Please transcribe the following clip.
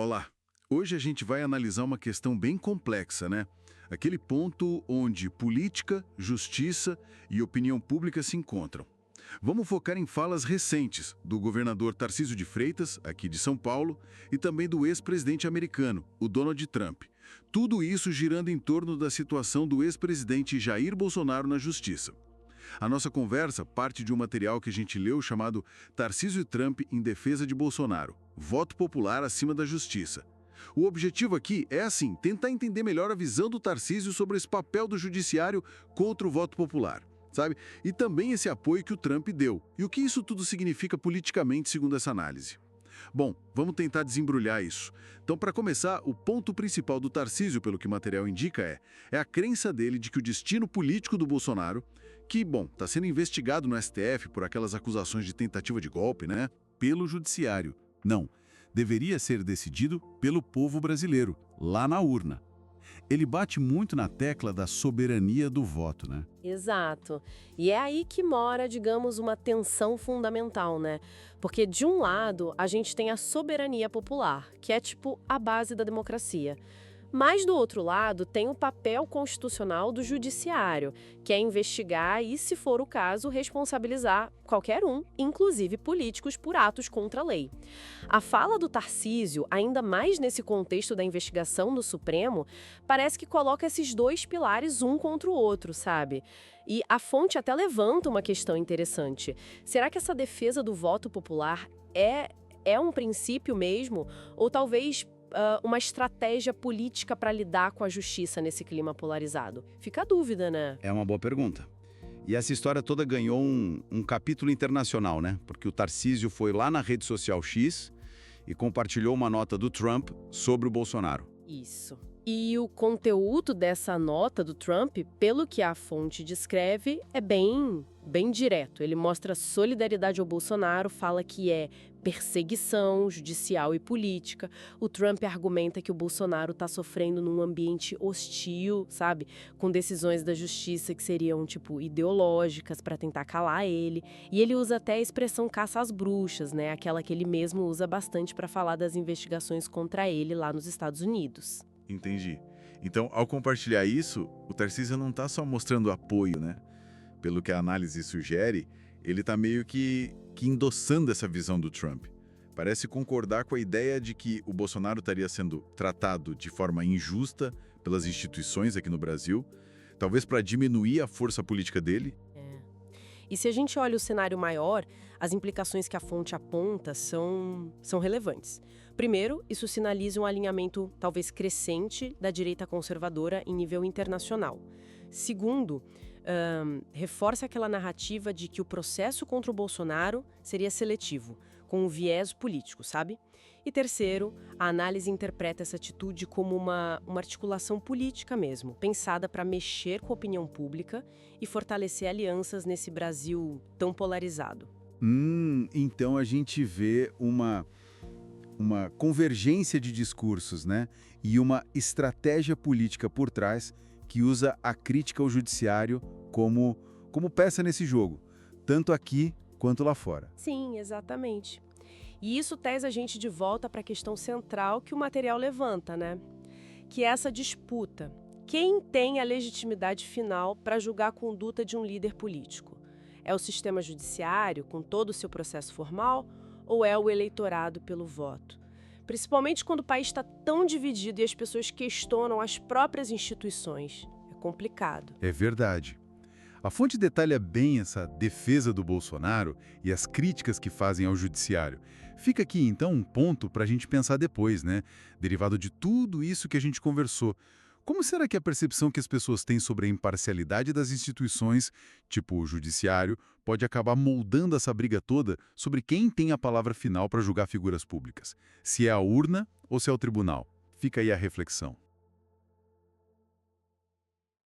Olá! Hoje a gente vai analisar uma questão bem complexa, né? Aquele ponto onde política, justiça e opinião pública se encontram. Vamos focar em falas recentes do governador Tarcísio de Freitas, aqui de São Paulo, e também do ex-presidente americano, o Donald Trump. Tudo isso girando em torno da situação do ex-presidente Jair Bolsonaro na justiça. A nossa conversa parte de um material que a gente leu chamado Tarcísio e Trump em defesa de Bolsonaro, voto popular acima da justiça. O objetivo aqui é, assim, tentar entender melhor a visão do Tarcísio sobre esse papel do judiciário contra o voto popular, sabe? E também esse apoio que o Trump deu. E o que isso tudo significa politicamente, segundo essa análise. Bom, vamos tentar desembrulhar isso. Então, para começar, o ponto principal do Tarcísio, pelo que o material indica, é a crença dele de que o destino político do Bolsonaro, que, bom, está sendo investigado no STF por aquelas acusações de tentativa de golpe, né? Pelo judiciário. Não, deveria ser decidido pelo povo brasileiro, lá na urna. Ele bate muito na tecla da soberania do voto, né? Exato. E é aí que mora, digamos, uma tensão fundamental, né? Porque, de um lado, a gente tem a soberania popular, que é tipo a base da democracia. Mas, do outro lado, tem o papel constitucional do judiciário, que é investigar e, se for o caso, responsabilizar qualquer um, inclusive políticos, por atos contra a lei. A fala do Tarcísio, ainda mais nesse contexto da investigação no Supremo, parece que coloca esses dois pilares um contra o outro, sabe? E a fonte até levanta uma questão interessante. Será que essa defesa do voto popular é um princípio mesmo? Ou talvez uma estratégia política para lidar com a justiça nesse clima polarizado? Fica a dúvida, né? É uma boa pergunta. E essa história toda ganhou um capítulo internacional, né? Porque o Tarcísio foi lá na rede social X e compartilhou uma nota do Trump sobre o Bolsonaro. Isso. E o conteúdo dessa nota do Trump, pelo que a fonte descreve, é bem direto. Ele mostra solidariedade ao Bolsonaro, fala que é perseguição judicial e política. O Trump argumenta que o Bolsonaro está sofrendo num ambiente hostil, sabe? Com decisões da justiça que seriam, tipo, ideológicas para tentar calar ele. E ele usa até a expressão caça às bruxas, né? Aquela que ele mesmo usa bastante para falar das investigações contra ele lá nos Estados Unidos. Entendi. Então, ao compartilhar isso, o Tarcísio não está só mostrando apoio, né? Pelo que a análise sugere, ele está meio que endossando essa visão do Trump. Parece concordar com a ideia de que o Bolsonaro estaria sendo tratado de forma injusta pelas instituições aqui no Brasil, talvez para diminuir a força política dele. E se a gente olha o cenário maior, as implicações que a fonte aponta são relevantes. Primeiro, isso sinaliza um alinhamento talvez crescente da direita conservadora em nível internacional. Segundo, reforça aquela narrativa de que o processo contra o Bolsonaro seria seletivo, com um viés político, sabe? E terceiro, a análise interpreta essa atitude como uma articulação política mesmo, pensada para mexer com a opinião pública e fortalecer alianças nesse Brasil tão polarizado. Então a gente vê uma convergência de discursos, né? E uma estratégia política por trás que usa a crítica ao judiciário como peça nesse jogo, tanto aqui quanto lá fora. Sim, exatamente. E isso traz a gente de volta para a questão central que o material levanta, né? Que é essa disputa. Quem tem a legitimidade final para julgar a conduta de um líder político? É o sistema judiciário, com todo o seu processo formal, ou é o eleitorado pelo voto? Principalmente quando o país está tão dividido e as pessoas questionam as próprias instituições. É complicado. É verdade. A fonte detalha bem essa defesa do Bolsonaro e as críticas que fazem ao judiciário. Fica aqui, então, um ponto para a gente pensar depois, né? Derivado de tudo isso que a gente conversou. Como será que a percepção que as pessoas têm sobre a imparcialidade das instituições, tipo o judiciário, pode acabar moldando essa briga toda sobre quem tem a palavra final para julgar figuras públicas? Se é a urna ou se é o tribunal? Fica aí a reflexão.